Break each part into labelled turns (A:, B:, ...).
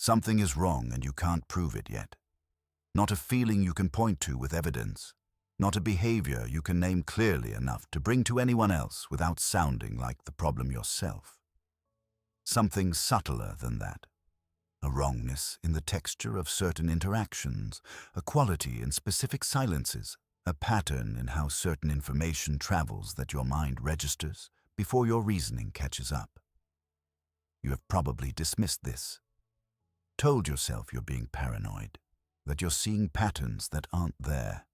A: Something is wrong and you can't prove it yet. Not a feeling you can point to with evidence. Not a behavior you can name clearly enough to bring to anyone else without sounding like the problem yourself. Something subtler than that. A wrongness in the texture of certain interactions, a quality in specific silences, a pattern in how certain information travels that your mind registers before your reasoning catches up. You have probably dismissed this, told yourself you're being paranoid, that you're seeing patterns that aren't there,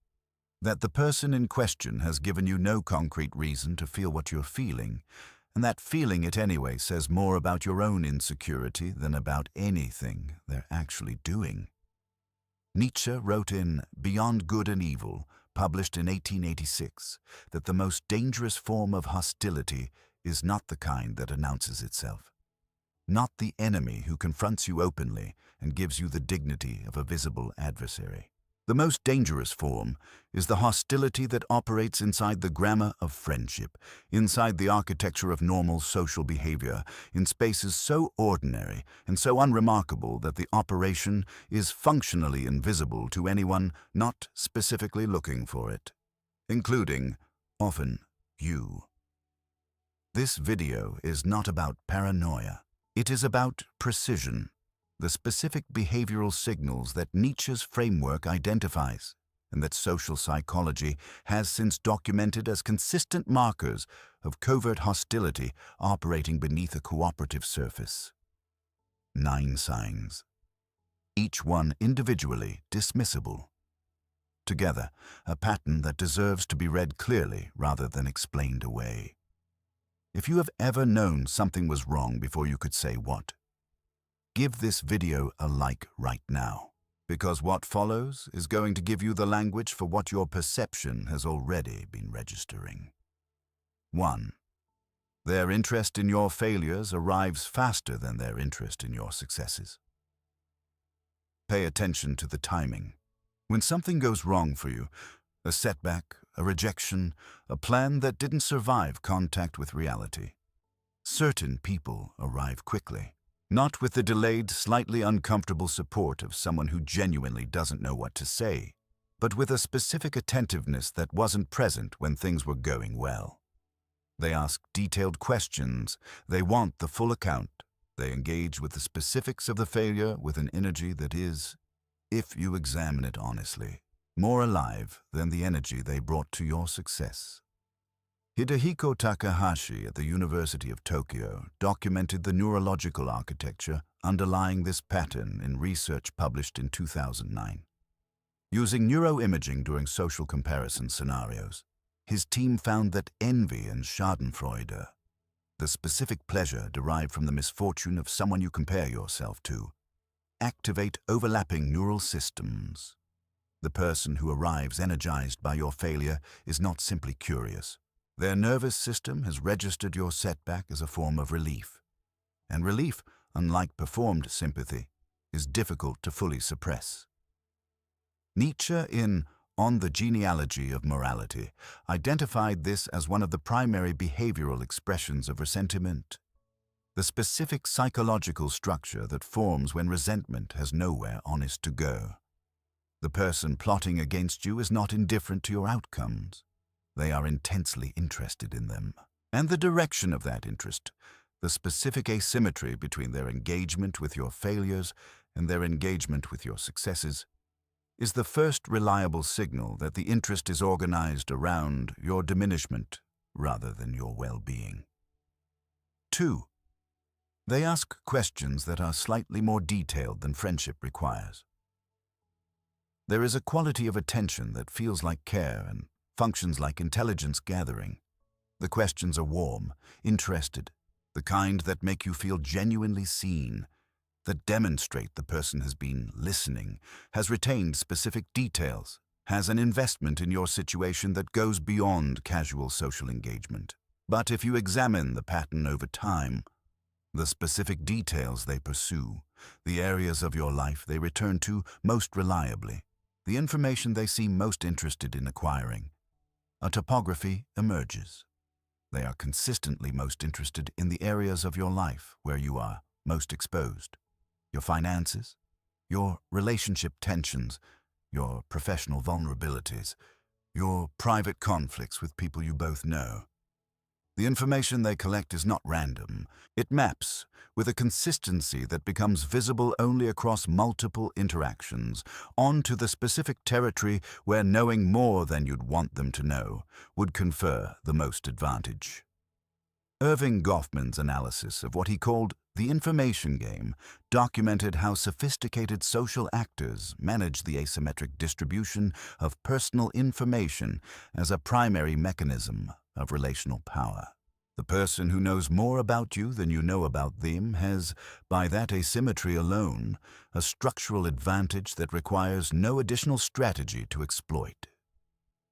A: that the person in question has given you no concrete reason to feel what you're feeling, and that feeling it anyway says more about your own insecurity than about anything they're actually doing. Nietzsche wrote in Beyond Good and Evil, published in 1886, that the most dangerous form of hostility is not the kind that announces itself. Not the enemy who confronts you openly and gives you the dignity of a visible adversary. The most dangerous form is the hostility that operates inside the grammar of friendship, inside the architecture of normal social behavior, in spaces so ordinary and so unremarkable that the operation is functionally invisible to anyone not specifically looking for it, including, often, you. This video is not about paranoia. It is about precision, the specific behavioral signals that Nietzsche's framework identifies, and that social psychology has since documented as consistent markers of covert hostility operating beneath a cooperative surface. 9 signs, each one individually dismissible. Together, a pattern that deserves to be read clearly rather than explained away. If you have ever known something was wrong before you could say what, give this video a like right now, because what follows is going to give you the language for what your perception has already been registering. 1. Their interest in your failures arrives faster than their interest in your successes. Pay attention to the timing. When something goes wrong for you, a setback, a rejection, a plan that didn't survive contact with reality, certain people arrive quickly. Not with the delayed, slightly uncomfortable support of someone who genuinely doesn't know what to say, but with a specific attentiveness that wasn't present when things were going well. They ask detailed questions, they want the full account, they engage with the specifics of the failure with an energy that is, if you examine it honestly, more alive than the energy they brought to your success. Hidehiko Takahashi at the University of Tokyo documented the neurological architecture underlying this pattern in research published in 2009. Using neuroimaging during social comparison scenarios, his team found that envy and schadenfreude, the specific pleasure derived from the misfortune of someone you compare yourself to, activate overlapping neural systems. The person who arrives energized by your failure is not simply curious. Their nervous system has registered your setback as a form of relief. And relief, unlike performed sympathy, is difficult to fully suppress. Nietzsche, in On the Genealogy of Morality, identified this as one of the primary behavioral expressions of resentment, the specific psychological structure that forms when resentment has nowhere honest to go. The person plotting against you is not indifferent to your outcomes. They are intensely interested in them. And the direction of that interest, the specific asymmetry between their engagement with your failures and their engagement with your successes, is the first reliable signal that the interest is organized around your diminishment rather than your well-being. 2. They ask questions that are slightly more detailed than friendship requires. There is a quality of attention that feels like care and functions like intelligence gathering. The questions are warm, interested, the kind that make you feel genuinely seen, that demonstrate the person has been listening, has retained specific details, has an investment in your situation that goes beyond casual social engagement. But if you examine the pattern over time, the specific details they pursue, the areas of your life they return to most reliably, the information they seem most interested in acquiring, a topography emerges. They are consistently most interested in the areas of your life where you are most exposed. your finances, your relationship tensions, your professional vulnerabilities, your private conflicts with people you both know. The information they collect is not random. It maps with a consistency that becomes visible only across multiple interactions onto the specific territory where knowing more than you'd want them to know would confer the most advantage. Irving Goffman's analysis of what he called the information game documented how sophisticated social actors manage the asymmetric distribution of personal information as a primary mechanism of relational power. The person who knows more about you than you know about them has, by that asymmetry alone, a structural advantage that requires no additional strategy to exploit.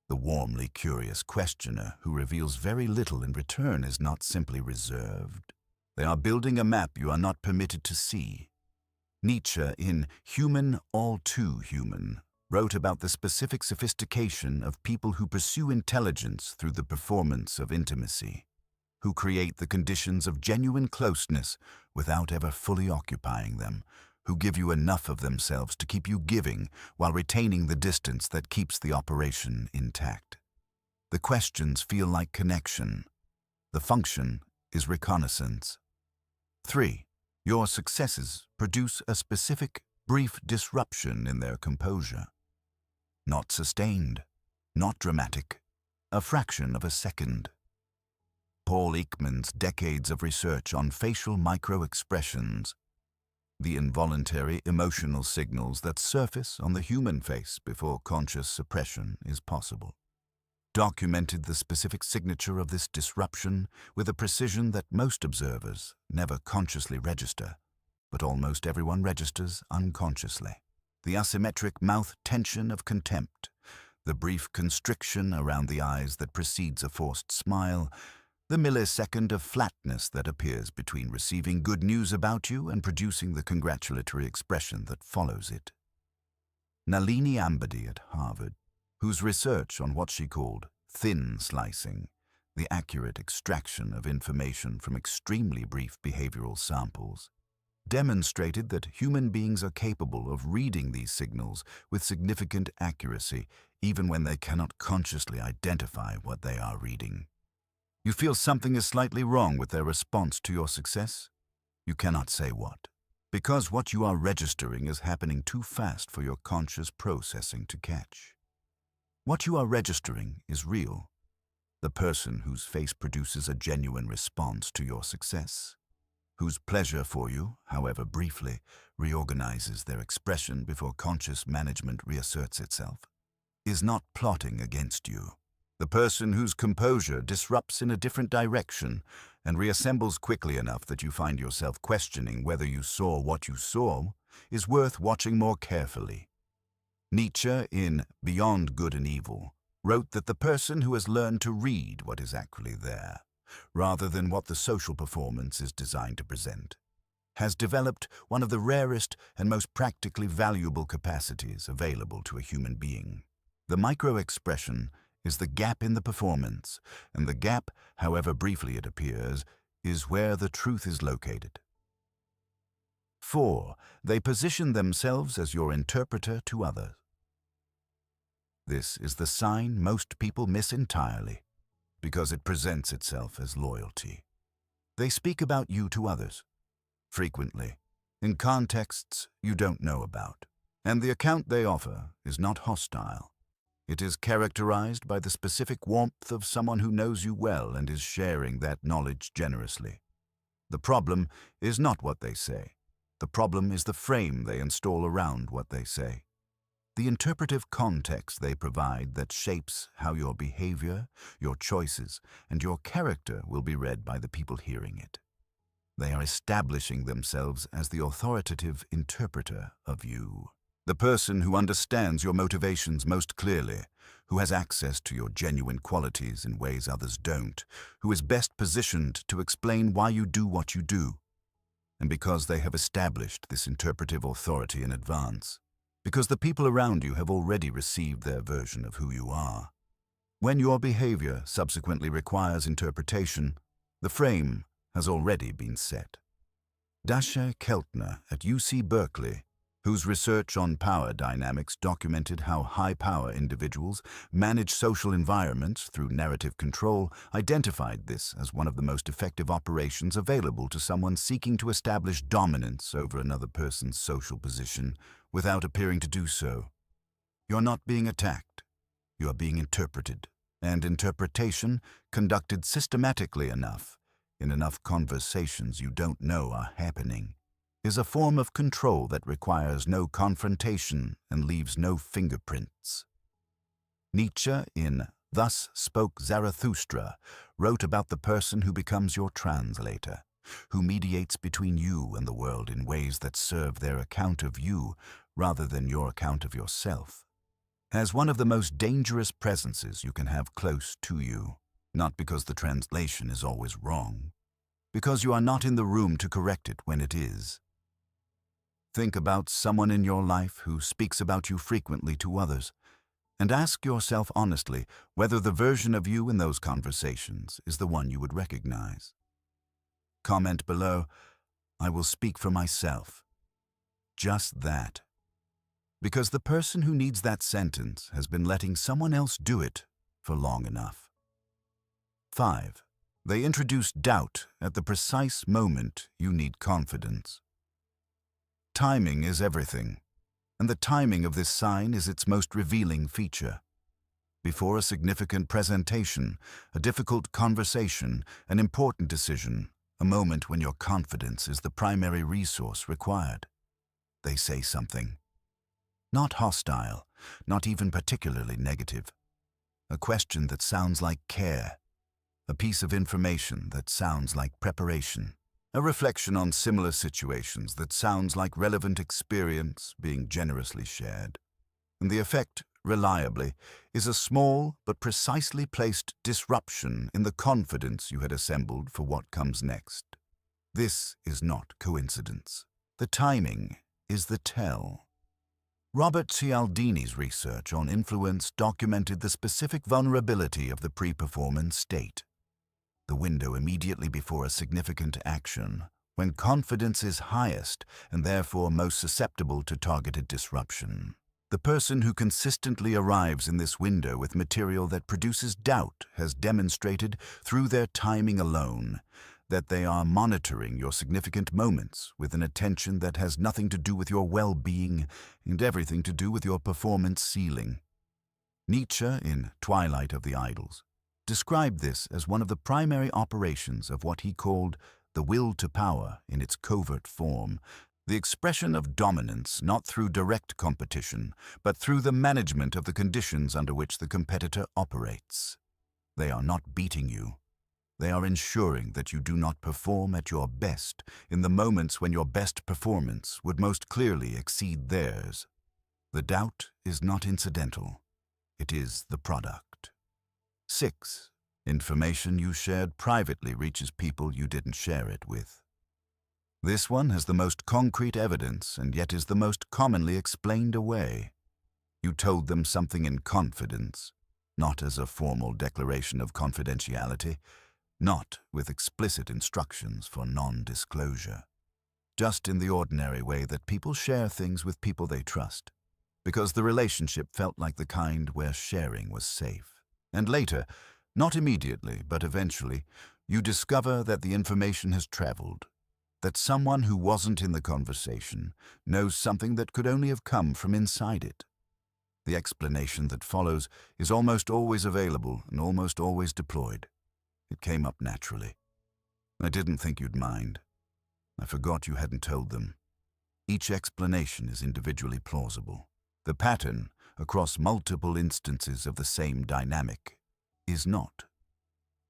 A: The warmly curious questioner who reveals very little in return is not simply reserved. They are building a map you are not permitted to see. Nietzsche, in Human, All Too Human, wrote about the specific sophistication of people who pursue intelligence through the performance of intimacy, who create the conditions of genuine closeness without ever fully occupying them, who give you enough of themselves to keep you giving while retaining the distance that keeps the operation intact. The questions feel like connection. The function is reconnaissance. 3. Your successes produce a specific, brief disruption in their composure. Not sustained, not dramatic, a fraction of a second. Paul Ekman's decades of research on facial micro-expressions, the involuntary emotional signals that surface on the human face before conscious suppression is possible, documented the specific signature of this disruption with a precision that most observers never consciously register, but almost everyone registers unconsciously. The asymmetric mouth tension of contempt, the brief constriction around the eyes that precedes a forced smile, the millisecond of flatness that appears between receiving good news about you and producing the congratulatory expression that follows it. Nalini Ambady at Harvard, whose research on what she called thin slicing, the accurate extraction of information from extremely brief behavioral samples, demonstrated that human beings are capable of reading these signals with significant accuracy even when they cannot consciously identify what they are reading. You feel something is slightly wrong with their response to your success? You cannot say what, because what you are registering is happening too fast for your conscious processing to catch. What you are registering is real. The person whose face produces a genuine response to your success, whose pleasure for you, however briefly, reorganizes their expression before conscious management reasserts itself, is not plotting against you. The person whose composure disrupts in a different direction and reassembles quickly enough that you find yourself questioning whether you saw what you saw is worth watching more carefully. Nietzsche, in Beyond Good and Evil, wrote that the person who has learned to read what is actually there, rather than what the social performance is designed to present, has developed one of the rarest and most practically valuable capacities available to a human being. The micro-expression is the gap in the performance, and the gap, however briefly it appears, is where the truth is located. 4. They position themselves as your interpreter to others. This is the sign most people miss entirely, because it presents itself as loyalty. They speak about you to others, frequently, in contexts you don't know about, and the account they offer is not hostile. It is characterized by the specific warmth of someone who knows you well and is sharing that knowledge generously. The problem is not what they say. The problem is the frame they install around what they say. The interpretive context they provide that shapes how your behavior, your choices, and your character will be read by the people hearing it. They are establishing themselves as the authoritative interpreter of you. The person who understands your motivations most clearly, who has access to your genuine qualities in ways others don't, who is best positioned to explain why you do what you do. And because they have established this interpretive authority in advance, because the people around you have already received their version of who you are. When your behavior subsequently requires interpretation, the frame has already been set. Dasha Keltner at UC Berkeley, whose research on power dynamics documented how high-power individuals manage social environments through narrative control, identified this as one of the most effective operations available to someone seeking to establish dominance over another person's social position without appearing to do so. You're not being attacked. You are being interpreted, and interpretation, conducted systematically enough, in enough conversations you don't know are happening, is a form of control that requires no confrontation and leaves no fingerprints. Nietzsche, in Thus Spoke Zarathustra, wrote about the person who becomes your translator, who mediates between you and the world in ways that serve their account of you rather than your account of yourself, as one of the most dangerous presences you can have close to you, not because the translation is always wrong, because you are not in the room to correct it when it is. Think about someone in your life who speaks about you frequently to others, and ask yourself honestly whether the version of you in those conversations is the one you would recognize. Comment below, "I will speak for myself." Just that. Because the person who needs that sentence has been letting someone else do it for long enough. 5. They introduce doubt at the precise moment you need confidence. Timing is everything, and the timing of this sign is its most revealing feature. Before a significant presentation, a difficult conversation, an important decision, a moment when your confidence is the primary resource required, they say something. Not hostile, not even particularly negative. A question that sounds like care. A piece of information that sounds like preparation. A reflection on similar situations that sounds like relevant experience being generously shared. And the effect, reliably, is a small but precisely placed disruption in the confidence you had assembled for what comes next. This is not coincidence. The timing is the tell. Robert Cialdini's research on influence documented the specific vulnerability of the pre-performance state, the window immediately before a significant action, when confidence is highest and therefore most susceptible to targeted disruption. The person who consistently arrives in this window with material that produces doubt has demonstrated, through their timing alone, that they are monitoring your significant moments with an attention that has nothing to do with your well-being and everything to do with your performance ceiling. Nietzsche, in Twilight of the Idols, described this as one of the primary operations of what he called the will to power in its covert form, the expression of dominance not through direct competition, but through the management of the conditions under which the competitor operates. They are not beating you. They are ensuring that you do not perform at your best in the moments when your best performance would most clearly exceed theirs. The doubt is not incidental. It is the product. 6. Information you shared privately reaches people you didn't share it with. This one has the most concrete evidence and yet is the most commonly explained away. You told them something in confidence, not as a formal declaration of confidentiality, not with explicit instructions for non-disclosure. Just in the ordinary way that people share things with people they trust, because the relationship felt like the kind where sharing was safe. And later, not immediately, but eventually, you discover that the information has traveled, that someone who wasn't in the conversation knows something that could only have come from inside it. The explanation that follows is almost always available and almost always deployed. It came up naturally. I didn't think you'd mind. I forgot you hadn't told them. Each explanation is individually plausible. The pattern, across multiple instances of the same dynamic, is not.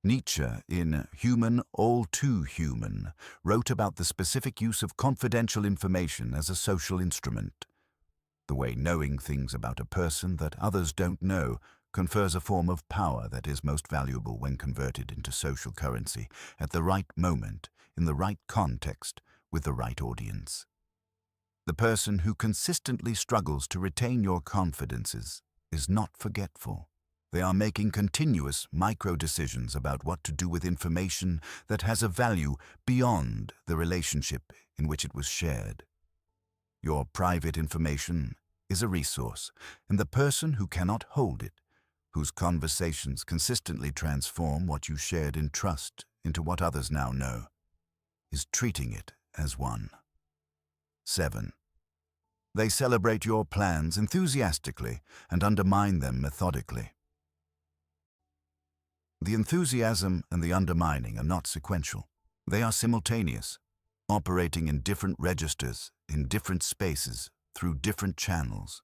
A: Nietzsche, in Human, All Too Human, wrote about the specific use of confidential information as a social instrument. The way knowing things about a person that others don't know confers a form of power that is most valuable when converted into social currency at the right moment, in the right context, with the right audience. The person who consistently struggles to retain your confidences is not forgetful. They are making continuous micro-decisions about what to do with information that has a value beyond the relationship in which it was shared. Your private information is a resource, and the person who cannot hold it, whose conversations consistently transform what you shared in trust into what others now know, is treating it as one. 7. They celebrate your plans enthusiastically and undermine them methodically. The enthusiasm and the undermining are not sequential. They are simultaneous, operating in different registers, in different spaces, through different channels.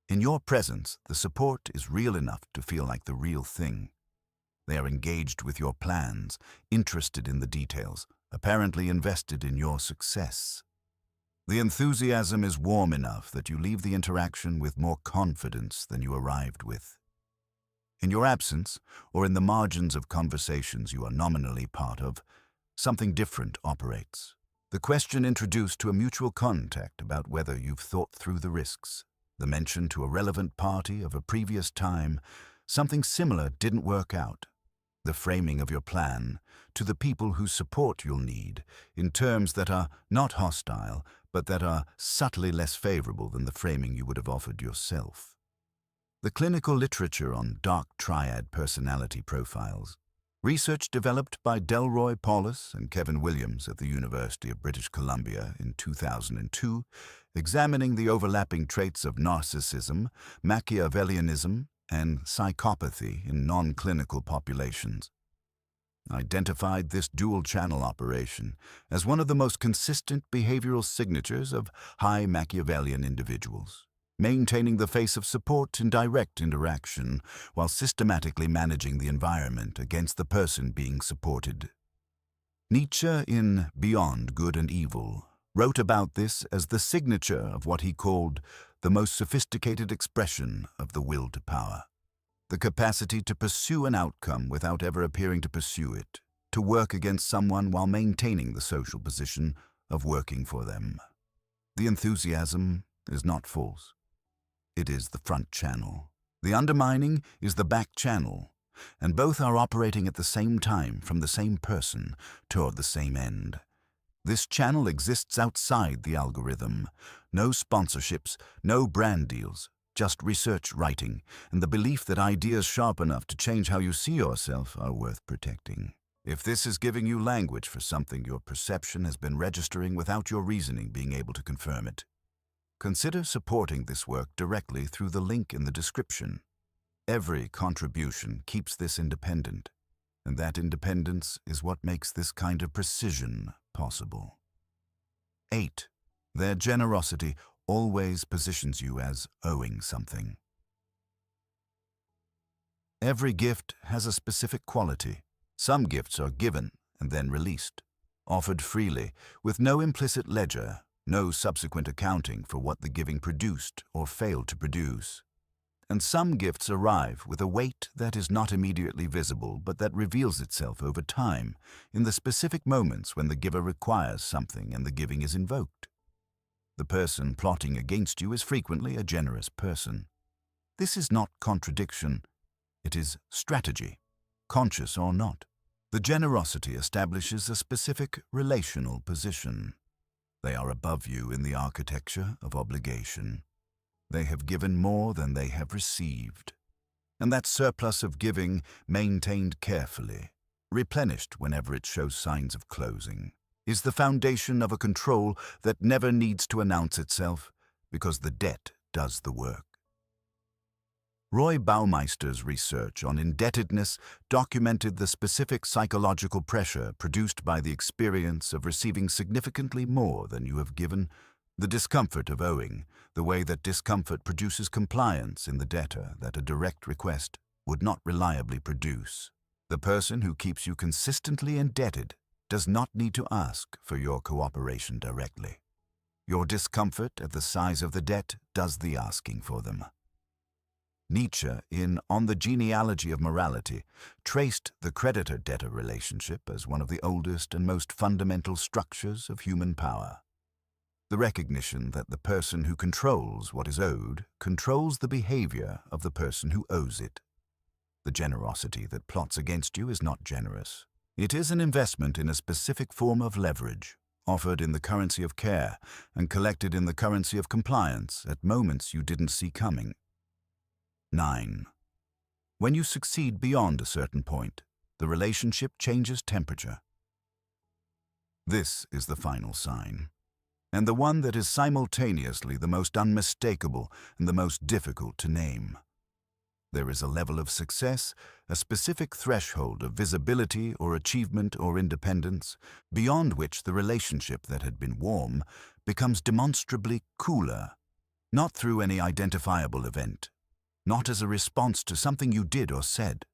A: In your presence, the support is real enough to feel like the real thing. They are engaged with your plans, interested in the details, apparently invested in your success. The enthusiasm is warm enough that you leave the interaction with more confidence than you arrived with. In your absence, or in the margins of conversations you are nominally part of, something different operates. The question introduced to a mutual contact about whether you've thought through the risks. The mention to a relevant party of a previous time, something similar didn't work out. The framing of your plan to the people whose support you'll need in terms that are not hostile, but that are subtly less favorable than the framing you would have offered yourself. The clinical literature on dark triad personality profiles, research developed by Delroy Paulus and Kevin Williams at the University of British Columbia in 2002, examining the overlapping traits of narcissism, Machiavellianism, and psychopathy in non-clinical populations, identified this dual-channel operation as one of the most consistent behavioral signatures of high Machiavellian individuals, maintaining the face of support in direct interaction while systematically managing the environment against the person being supported. Nietzsche, in Beyond Good and Evil, wrote about this as the signature of what he called the most sophisticated expression of the will to power. The capacity to pursue an outcome without ever appearing to pursue it, to work against someone while maintaining the social position of working for them. The enthusiasm is not false. It is the front channel. The undermining is the back channel, and both are operating at the same time from the same person toward the same end. This channel exists outside the algorithm. No sponsorships, no brand deals, just research writing, and the belief that ideas sharp enough to change how you see yourself are worth protecting. If this is giving you language for something your perception has been registering without your reasoning being able to confirm it, consider supporting this work directly through the link in the description. Every contribution keeps this independent, and that independence is what makes this kind of precision possible. 8. Their generosity always positions you as owing something. Every gift has a specific quality. Some gifts are given and then released, offered freely, with no implicit ledger, no subsequent accounting for what the giving produced or failed to produce. And some gifts arrive with a weight that is not immediately visible but that reveals itself over time in the specific moments when the giver requires something and the giving is invoked. The person plotting against you is frequently a generous person. This is not contradiction, it is strategy, conscious or not. The generosity establishes a specific relational position. They are above you in the architecture of obligation. They have given more than they have received. And that surplus of giving, maintained carefully, replenished whenever it shows signs of closing, is the foundation of a control that never needs to announce itself because the debt does the work. Roy Baumeister's research on indebtedness documented the specific psychological pressure produced by the experience of receiving significantly more than you have given, the discomfort of owing, the way that discomfort produces compliance in the debtor that a direct request would not reliably produce. The person who keeps you consistently indebted does not need to ask for your cooperation directly. Your discomfort at the size of the debt does the asking for them. Nietzsche, in On the Genealogy of Morality, traced the creditor-debtor relationship as one of the oldest and most fundamental structures of human power. The recognition that the person who controls what is owed controls the behavior of the person who owes it. The generosity that plots against you is not generous. It is an investment in a specific form of leverage, offered in the currency of care and collected in the currency of compliance at moments you didn't see coming. 9. When you succeed beyond a certain point, the relationship changes temperature. This is the final sign, and the one that is simultaneously the most unmistakable and the most difficult to name. There is a level of success, a specific threshold of visibility or achievement or independence, beyond which the relationship that had been warm becomes demonstrably cooler, not through any identifiable event, not as a response to something you did or said,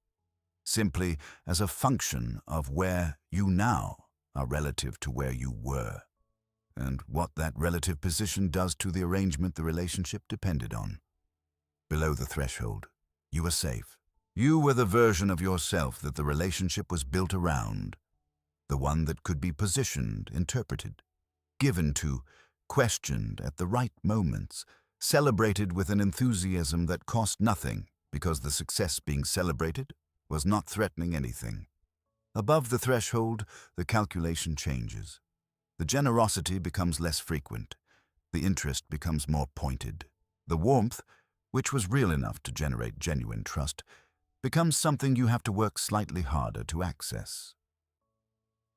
A: simply as a function of where you now are relative to where you were, and what that relative position does to the arrangement the relationship depended on. Below the threshold, you were safe. You were the version of yourself that the relationship was built around, the one that could be positioned, interpreted, given to, questioned at the right moments, celebrated with an enthusiasm that cost nothing because the success being celebrated was not threatening anything. Above the threshold, the calculation changes. The generosity becomes less frequent. The interest becomes more pointed. The warmth, which was real enough to generate genuine trust, becomes something you have to work slightly harder to access.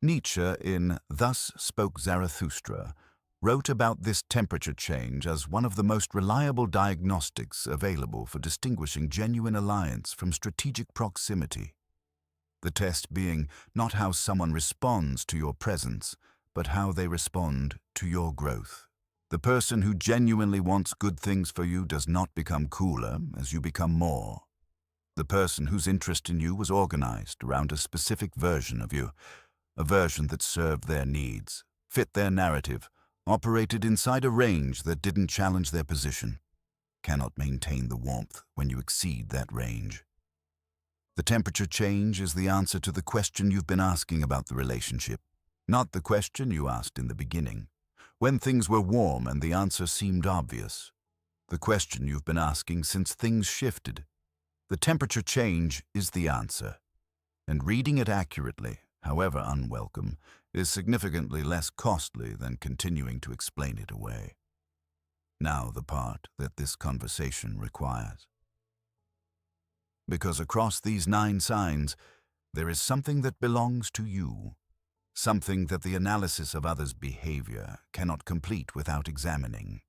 A: Nietzsche, in Thus Spoke Zarathustra, wrote about this temperature change as one of the most reliable diagnostics available for distinguishing genuine alliance from strategic proximity. The test being not how someone responds to your presence, but how they respond to your growth. The person who genuinely wants good things for you does not become cooler as you become more. The person whose interest in you was organized around a specific version of you, a version that served their needs, fit their narrative, operated inside a range that didn't challenge their position, cannot maintain the warmth when you exceed that range. The temperature change is the answer to the question you've been asking about the relationship, not the question you asked in the beginning, when things were warm and the answer seemed obvious. The question you've been asking since things shifted. The temperature change is the answer, and reading it accurately, however unwelcome, is significantly less costly than continuing to explain it away. Now the part that this conversation requires. Because across these 9 signs, there is something that belongs to you, something that the analysis of others' behavior cannot complete without examining.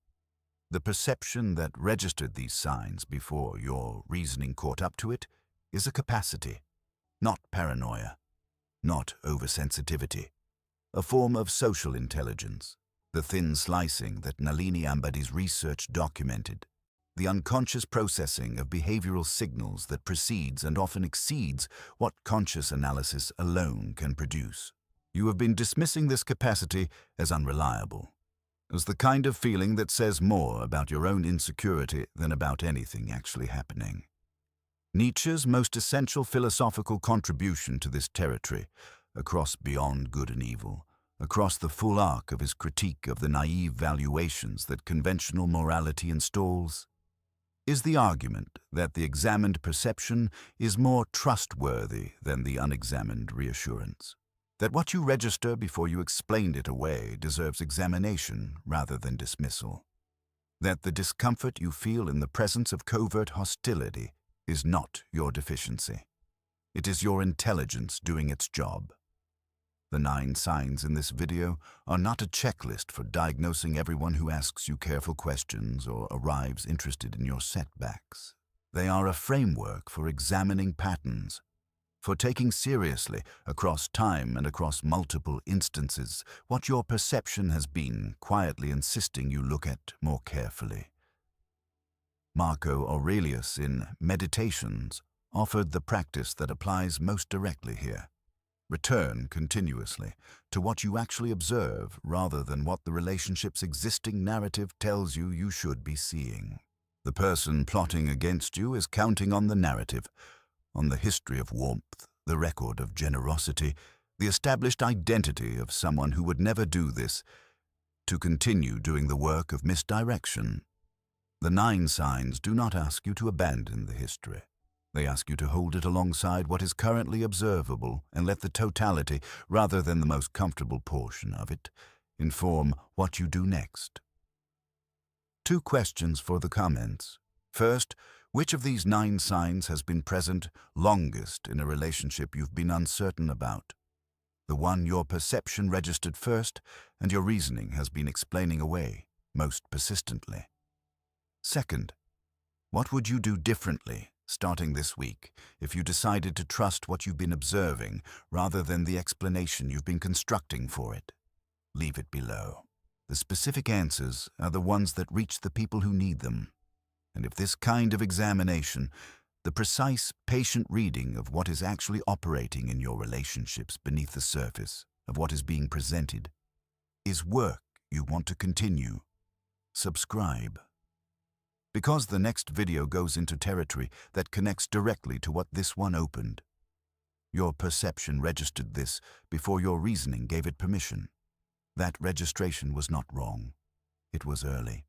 A: The perception that registered these signs before your reasoning caught up to it is a capacity, not paranoia, not oversensitivity, a form of social intelligence, the thin slicing that Nalini Ambadi's research documented, the unconscious processing of behavioral signals that precedes and often exceeds what conscious analysis alone can produce. You have been dismissing this capacity as unreliable, as the kind of feeling that says more about your own insecurity than about anything actually happening. Nietzsche's most essential philosophical contribution to this territory, across beyond good and evil, across the full arc of his critique of the naive valuations that conventional morality installs, is the argument that the examined perception is more trustworthy than the unexamined reassurance, that what you register before you explained it away deserves examination rather than dismissal, that the discomfort you feel in the presence of covert hostility is not your deficiency. It is your intelligence doing its job. The 9 signs in this video are not a checklist for diagnosing everyone who asks you careful questions or arrives interested in your setbacks. They are a framework for examining patterns, for taking seriously, across time and across multiple instances, what your perception has been quietly insisting you look at more carefully. Marco Aurelius in Meditations offered the practice that applies most directly here. Return continuously to what you actually observe rather than what the relationship's existing narrative tells you you should be seeing. The person plotting against you is counting on the narrative, on the history of warmth, the record of generosity, the established identity of someone who would never do this, to continue doing the work of misdirection. The 9 signs do not ask you to abandon the history. They ask you to hold it alongside what is currently observable and let the totality, rather than the most comfortable portion of it, inform what you do next. 2 questions for the comments. First, which of these 9 signs has been present longest in a relationship you've been uncertain about? The one your perception registered first and your reasoning has been explaining away most persistently. Second, what would you do differently starting this week if you decided to trust what you've been observing rather than the explanation you've been constructing for it? Leave it below. The specific answers are the ones that reach the people who need them. And if this kind of examination, the precise, patient reading of what is actually operating in your relationships beneath the surface of what is being presented, is work you want to continue, subscribe. Because the next video goes into territory that connects directly to what this one opened. Your perception registered this before your reasoning gave it permission. That registration was not wrong. It was early.